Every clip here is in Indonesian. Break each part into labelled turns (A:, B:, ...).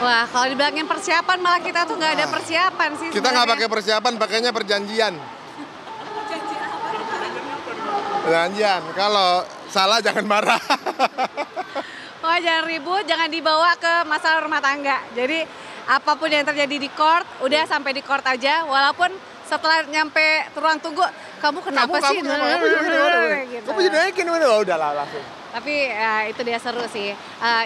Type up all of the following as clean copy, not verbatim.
A: Wah, kalau dibilangin persiapan malah kita tuh nggak ada persiapan sih.
B: Kita nggak pakai persiapan, pakainya perjanjian. Perjanjian. Kalau salah jangan marah.
A: Wah, jangan ribut, jangan dibawa ke masalah rumah tangga. Jadi apapun yang terjadi di court, udah sampai di court aja. Walaupun setelah nyampe ruang tunggu, kamu kenapa sih?
B: Kamu jadi naikin, udah lah langsung.
A: Tapi ya, itu dia seru sih.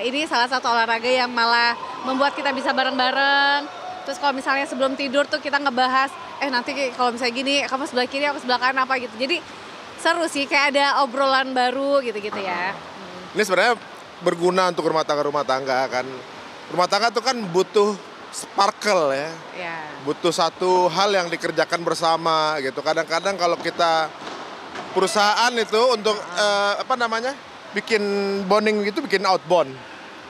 A: Ini salah satu olahraga yang malah membuat kita bisa bareng-bareng. Terus kalau misalnya sebelum tidur tuh kita ngebahas, nanti kalau misalnya gini, kamu sebelah kiri, aku sebelah kanan apa gitu. Jadi seru sih, kayak ada obrolan baru gitu-gitu ya.
B: Ini sebenarnya berguna untuk rumah tangga kan. Rumah tangga tuh kan butuh sparkle ya. Butuh satu hal yang dikerjakan bersama gitu. Kadang-kadang kalau kita perusahaan itu untuk bikin bonding gitu, bikin outbound.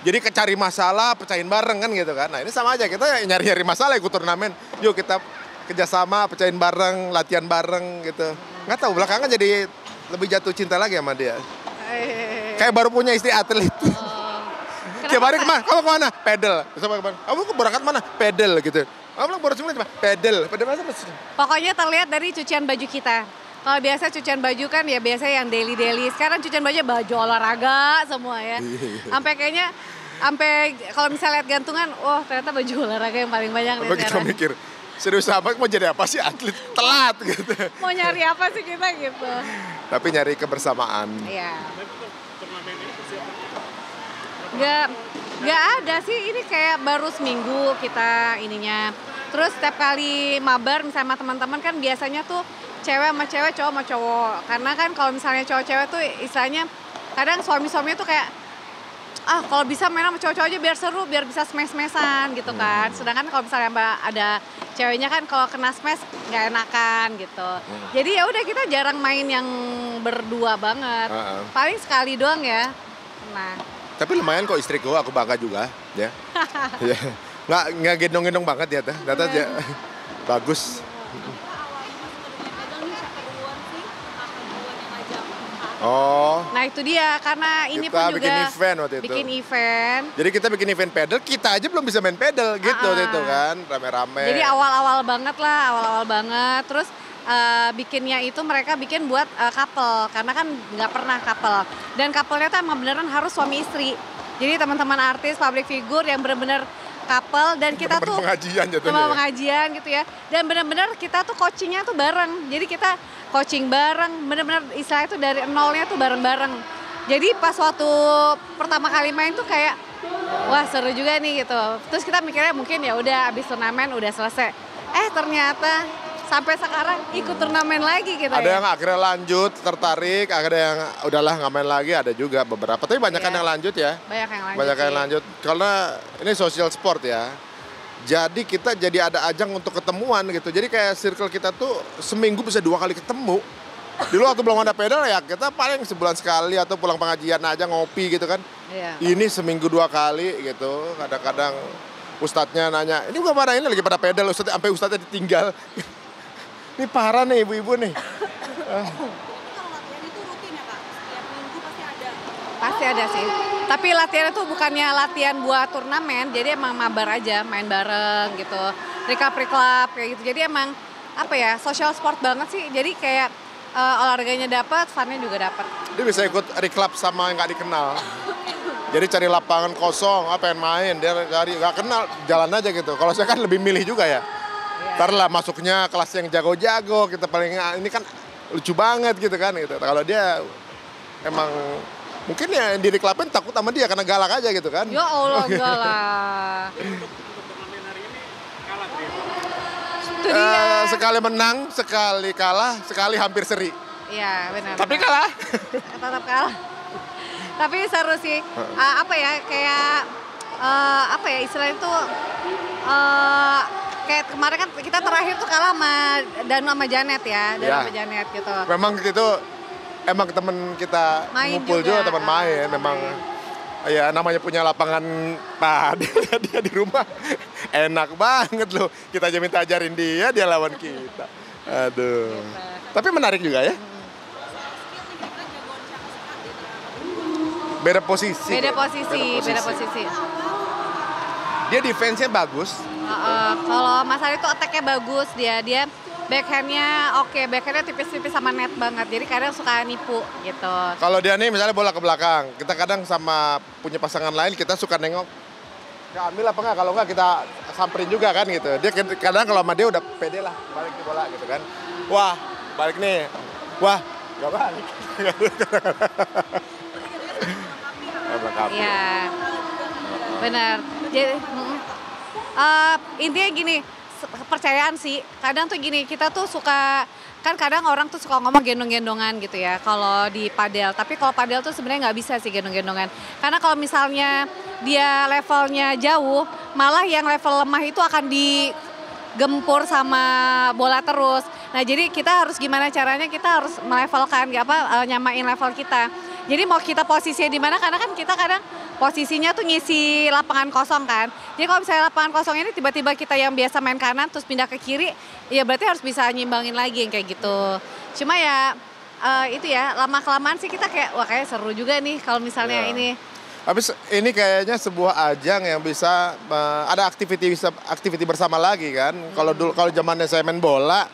B: Jadi cari masalah, pecahin bareng kan gitu kan. Nah ini sama aja, kita nyari-nyari masalah ikut turnamen. Yuk kita kerjasama, pecahin bareng, latihan bareng gitu. Nggak tahu, belakangan jadi lebih jatuh cinta lagi sama dia. Kayak baru punya istri atlet. Tiap hari kemana? Kamu kemana? Pedal. Kamu berangkat mana? Pedal gitu. Kamu baru cuma pedal. Pedal mana?
A: Pokoknya terlihat dari cucian baju kita. Kalau biasa cucian baju kan ya biasa yang daily. Sekarang cucian baju olahraga semua ya. Sampai kalau misalnya lihat gantungan, wah ternyata baju olahraga yang paling banyak.
B: Kalau kita mikir, serius apa mau jadi apa sih atlet telat gitu.
A: Mau nyari apa sih kita gitu.
B: Tapi nyari kebersamaan.
A: Iya. Nggak ada sih, ini kayak baru seminggu kita ininya. Terus setiap kali mabar misalnya sama teman-teman kan biasanya tuh cewek sama cewek, cowok sama cowok. Karena kan kalau misalnya cowok-cewek tuh istilahnya kadang suami-suaminya tuh kayak kalau bisa main sama cowok-cowok aja biar seru, biar bisa smash-smashan gitu kan. Sedangkan kalau misalnya ada ceweknya kan kalau kena smash nggak enakan gitu. Jadi ya udah kita jarang main yang berdua banget. Paling sekali doang ya. Nah.
B: Tapi lumayan kok istriku, aku bangga juga ya. Nggak gendong-gendong banget ya teh. Data aja bagus. Oh.
A: Nah itu dia, karena ini
B: kita
A: pun juga
B: bikin event waktu itu.
A: Bikin event.
B: Jadi kita bikin event pedal, kita aja belum bisa main pedal gitu gitu kan, rame-rame.
A: Jadi awal-awal banget. Terus bikinnya itu mereka bikin buat couple, karena kan nggak pernah couple. Dan couple-nya tuh emang beneran harus suami istri. Jadi teman-teman artis, public figure yang bener-bener couple dan kita tuh
B: pengajian
A: pengajian gitu ya. Dan bener-bener kita tuh coachingnya tuh bareng. Jadi kita coaching bareng, bener-bener istilahnya tuh dari nolnya tuh bareng-bareng. Jadi pas waktu pertama kali main tuh kayak wah seru juga nih gitu. Terus kita mikirnya mungkin ya udah abis turnamen udah selesai. Ternyata sampai sekarang ikut turnamen lagi gitu.
B: Ada yang akhirnya lanjut, tertarik, ada yang udahlah nggak main lagi, ada juga beberapa. Tapi banyak kan yang lanjut ya. Banyak yang lanjut. Karena ini social sport ya. Jadi kita jadi ada ajang untuk ketemuan gitu. Jadi kayak circle kita tuh seminggu bisa 2 kali ketemu. Dulu waktu belum ada pedal ya kita paling sebulan sekali atau pulang pengajian aja ngopi gitu kan. Ini seminggu 2 kali gitu. Kadang-kadang ustadznya nanya, ini gua mana ini lagi pada pedal, sampai ustadznya ditinggal. Ini parah nih ibu-ibu nih.
C: Kalau latihan itu rutin ya Kak? Setiap minggu pasti ada?
A: Pasti ada sih. Tapi latihan itu bukannya latihan buat turnamen, jadi emang mabar aja, main bareng gitu. Reclub kayak gitu. Jadi emang social sport banget sih. Jadi kayak olahraganya dapat, funnya juga dapat.
B: Dia bisa ikut reclub sama yang nggak dikenal. Jadi cari lapangan kosong, pengen main, dia cari nggak kenal, jalan aja gitu. Kalau saya kan lebih milih juga ya. Ntar lah masuknya kelas yang jago-jago, kita paling ini kan lucu banget gitu kan gitu. Kalau dia emang mungkin ya di reclubin takut sama dia karena galak aja gitu kan.
A: Ya Allah galak.
D: Untuk turnamen hari ini kalah
A: Itu dia.
B: Sekali menang, sekali kalah, sekali hampir seri.
A: Iya benar.
B: Tapi kalah.
A: Tetap kalah. Tapi seru sih. Istilahnya itu kayak kemarin kan kita terakhir tuh kalah sama Danu sama Janet ya. Sama Janet gitu.
B: Memang gitu, emang temen kita ngumpul juga teman main. Memang ya namanya punya lapangan dia di rumah enak banget loh. Kita aja minta ajarin dia lawan kita. Aduh. Tapi menarik juga ya.
A: Beda posisi.
B: Dia defense-nya bagus.
A: Kalau Mas Ari tuh attack-nya bagus, dia backhand-nya oke, backhand-nya tipis-tipis sama net banget. Jadi kadang suka nipu gitu.
B: Kalau dia nih misalnya bola ke belakang, kita kadang sama punya pasangan lain kita suka nengok, ya ambil apa enggak, kalau enggak kita samperin juga kan gitu. Dia kadang kalau sama dia udah pede lah balik di bola gitu kan. Wah, balik nih. Wah, enggak balik.
A: Iya, benar. Jadi intinya gini, kepercayaan sih. Kadang tuh gini, kita tuh suka, kan kadang orang tuh suka ngomong gendong-gendongan gitu ya kalau di padel. Tapi kalau padel tuh sebenarnya nggak bisa sih gendong-gendongan. Karena kalau misalnya dia levelnya jauh, malah yang level lemah itu akan digempur sama bola terus. Nah jadi kita harus gimana caranya, kita harus melevelkan, nyamain level kita. Jadi mau kita posisinya di mana, karena kan kita kadang posisinya tuh ngisi lapangan kosong kan. Jadi kalau misalnya lapangan kosong ini tiba-tiba kita yang biasa main kanan terus pindah ke kiri, ya berarti harus bisa nyimbangin lagi yang kayak gitu. Cuma ya itu ya, lama-kelamaan sih kita kayak, wah kayak seru juga nih kalau misalnya ini.
B: Habis ini kayaknya sebuah ajang yang bisa ada aktiviti bersama lagi kan. Kalau zamannya saya main bola,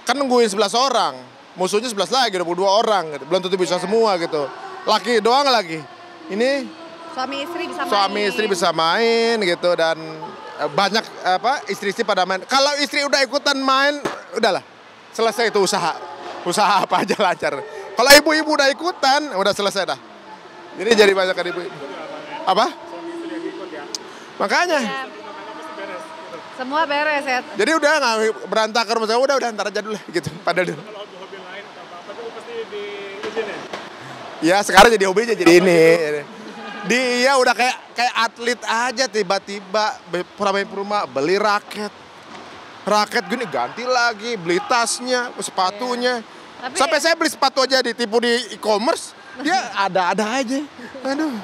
B: kan nungguin 11 orang. Musuhnya 11 lagi, 22 orang. Belum tentu bisa semua gitu. Laki doang lagi. Ini suami istri bisa main gitu, dan banyak istri-istri pada main. Kalau istri udah ikutan main, udahlah selesai itu usaha apa aja lancar. Kalau ibu-ibu udah ikutan, udah selesai dah. Jadi banyak kan ibu. Apa? Makanya.
A: Ya. Semua beres ya.
B: Jadi udah nggak berantakan rumah saya, udah ntar aja dulu gitu. Padahal dulu.
D: Kalau hobi lain atau apa itu pasti diizinin.
B: Ya sekarang jadi hobinya jadi ini. Dia udah kayak atlet aja, tiba-tiba rumah beli raket gini ganti lagi, beli tasnya, sepatunya.
A: Tapi
B: sampai saya beli sepatu aja ditipu di e-commerce, dia ada aja. Aduh.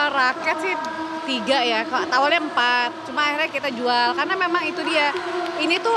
A: Raket sih 3 ya, awalnya 4, cuma akhirnya kita jual karena memang itu dia. Ini tuh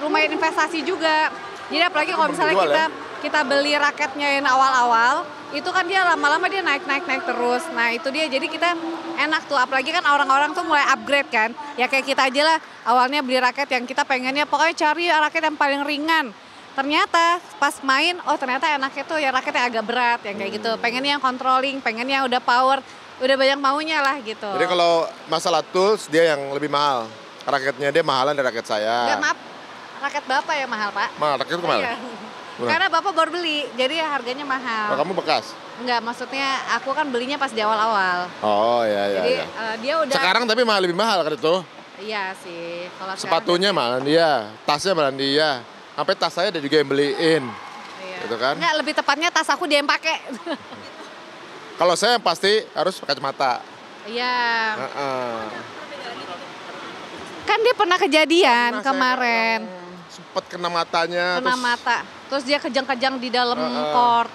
A: lumayan investasi juga. Jadi apalagi kalau misalnya kita beli raketnya yang awal-awal, itu kan dia lama-lama dia naik terus. Nah itu dia, jadi kita enak tuh, apalagi kan orang-orang tuh mulai upgrade kan. Ya kayak kita aja lah, awalnya beli raket yang kita pengennya pokoknya cari raket yang paling ringan. Ternyata pas main, ternyata enaknya tuh ya raket yang agak berat, yang kayak gitu. Pengennya yang controlling, pengennya udah power, udah banyak maunya lah gitu.
B: Jadi kalau masalah tools, dia yang lebih mahal. Raketnya dia mahalan dari raket saya.
A: Enggak, maaf, raket Bapak yang mahal Pak.
B: Mahal, raket itu mahal?
A: Iya. Karena Bapak baru beli, jadi harganya mahal.
B: Oh, kamu bekas?
A: Enggak, maksudnya aku kan belinya pas di awal-awal.
B: Oh iya.
A: Jadi dia udah...
B: Sekarang tapi lebih mahal kan itu?
A: Iya sih. Kalau
B: sepatunya malah dia, tasnya malah dia. Sampai tas saya ada juga yang beliin.
A: Iya.
B: Gitu kan?
A: Enggak, lebih tepatnya tas aku dia yang pakai.
B: Kalau saya yang pasti harus pakai kacamata.
A: Iya. Kan dia pernah kejadian kemarin.
B: Sempet kena matanya.
A: Kena mata. Terus dia kejang-kejang di dalam court.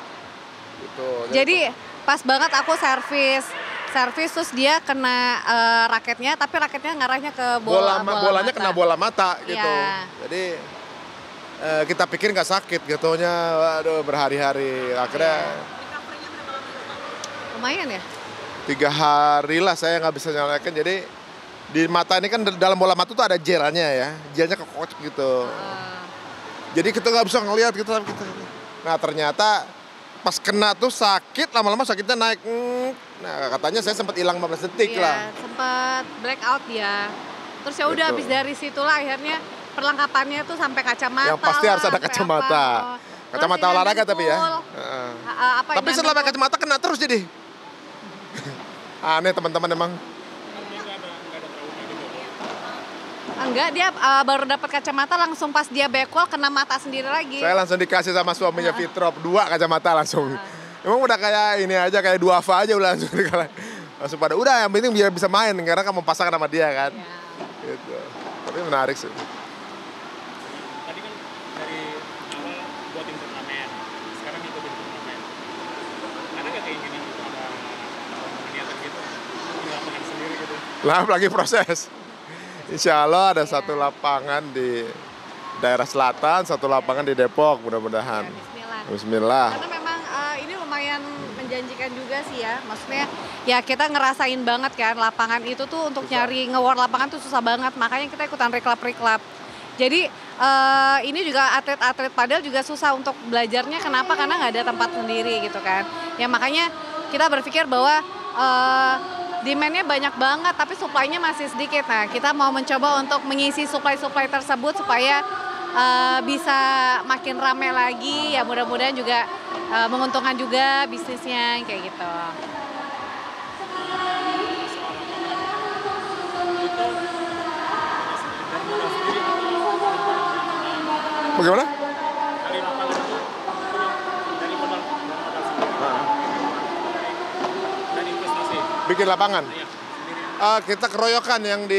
B: Gitu.
A: Jadi pas banget aku servis terus dia kena raketnya, tapi raketnya ngarahnya ke
B: bolanya kena bola mata gitu.
A: Iya.
B: Jadi kita pikir nggak sakit gitunya, waduh berhari-hari. Akhirnya
A: lumayan ya?
B: 3 hari lah saya nggak bisa nyalakan. Jadi di mata ini kan dalam bola mata tuh ada jelnya ya, jelnya kekocok gitu. Jadi kita nggak bisa ngelihat gitu. Nah ternyata pas kena tuh sakit, lama-lama sakitnya naik. Nah katanya saya sempat hilang 15 detik lah.
A: Sempat blackout dia. Terus ya udah habis dari situlah akhirnya perlengkapannya tuh sampai kacamata.
B: Yang pasti harus ada kacamata. Kacamata olahraga tapi ya. Tapi setelah pakai kacamata kena terus jadi. Aneh teman-teman emang.
A: Enggak, dia baru dapat kacamata langsung pas dia backwall kena mata sendiri lagi.
B: Saya langsung dikasih sama suaminya Fitrop 2 kacamata langsung. Emang udah kayak ini aja, kayak duafa aja udah langsung langsung pada udah yang penting biar bisa main karena kamu pasang sama dia kan. Ya. Gitu. Tapi menarik sih.
D: Tadi kan dari awal buatin turnamen, sekarang ikutin turnamen. Karena nggak kayak gini ada niatan gitu, di lapangan sendiri gitu.
B: Lah lagi proses. Insya Allah ada satu lapangan di daerah selatan, satu lapangan di Depok mudah-mudahan.
A: Ya, bismillah.
B: Bismillah.
A: Karena memang ini lumayan menjanjikan juga sih ya. Maksudnya ya kita ngerasain banget kan lapangan itu tuh untuk nyari nge-award lapangan tuh susah banget. Makanya kita ikutan reklap. Jadi ini juga atlet-atlet padel juga susah untuk belajarnya. Kenapa? Karena nggak ada tempat sendiri gitu kan. Ya makanya kita berpikir bahwa demand-nya banyak banget tapi supply-nya masih sedikit. Nah kita mau mencoba untuk mengisi supply-supply tersebut supaya bisa makin rame lagi. Ya mudah-mudahan juga menguntungkan juga bisnisnya kayak gitu.
B: Bagaimana?
D: Dari lapangan itu dari modal sendiri. Dari investasi.
B: Bikin lapangan.
D: Iya.
B: Kita keroyokan yang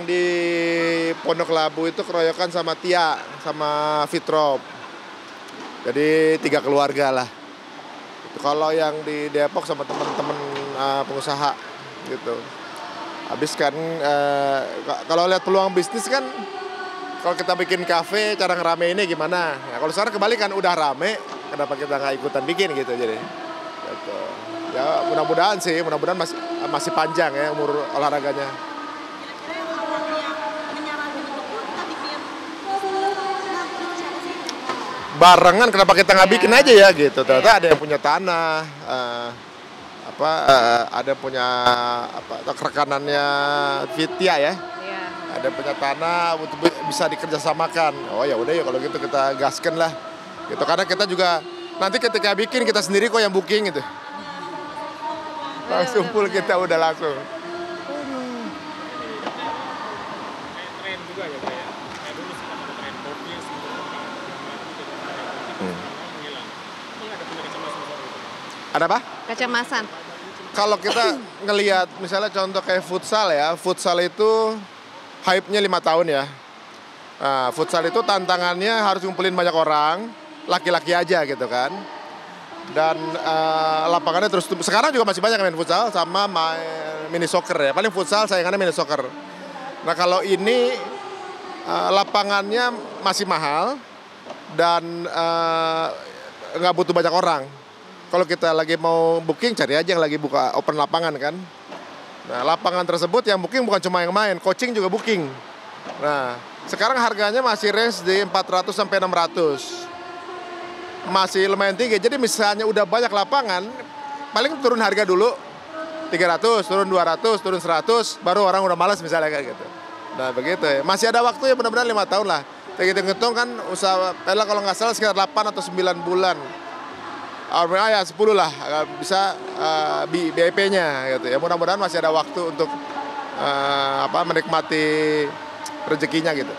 B: di Pondok Labu itu keroyokan sama Tia, sama Fitrop. Jadi 3 keluarga lah. Kalau yang di Depok sama teman-teman pengusaha gitu. Habis kan kalau lihat peluang bisnis kan, kalau kita bikin kafe cara ngerame ini gimana? Ya, kalau sekarang kebalikan udah rame, kenapa kita nggak ikutan bikin gitu jadi. Gitu. Ya mudah-mudahan masih panjang ya umur olahraganya.
C: Kira-kira yang awalnya menyarankan untuk kita bikin lapangan itu siapa sih?
B: Barengan kenapa kita nggak bikin aja ya gitu. Ternyata ada yang punya tanah, ada yang punya rekanannya Vitya ya.
A: Iya.
B: Ada punya tanah untuk bisa dikerjasamakan. Oh ya udah ya kalau gitu kita gaskan lah. Gitu karena kita juga nanti ketika bikin kita sendiri kok yang booking gitu. Langsung full kita udah langsung.
D: Kayak tren juga ya Pak ya. Kayak dulu sih ada tren kopi sebelum menghilang. Emang ada punya kecemasan soal itu?
B: Ada apa?
A: Kecemasan.
B: Kalau kita ngelihat misalnya contoh kayak futsal ya, futsal itu hype-nya 5 tahun ya. Nah, futsal itu tantangannya harus ngumpulin banyak orang, laki-laki aja gitu kan. Dan lapangannya terus, sekarang juga masih banyak main futsal sama main mini soccer ya. Paling futsal sayangannya mini soccer. Nah kalau ini lapangannya masih mahal dan nggak butuh banyak orang. Kalau kita lagi mau booking, cari aja yang lagi buka open lapangan kan. Nah, lapangan tersebut yang booking bukan cuma yang main, coaching juga booking. Nah, sekarang harganya masih range di 400 sampai 600. Masih lumayan tinggi. Jadi misalnya udah banyak lapangan, paling turun harga dulu 300, turun 200, turun 100, baru orang udah malas misalnya kayak gitu. Nah, begitu ya. Masih ada waktu ya mudah-mudahan 5 tahun lah. Hitung-hitung kan usaha Pela kalau nggak salah sekitar 8 atau 9 bulan. Ya 10 lah bisa BIP-nya gitu ya. Mudah-mudahan masih ada waktu untuk menikmati rezekinya gitu.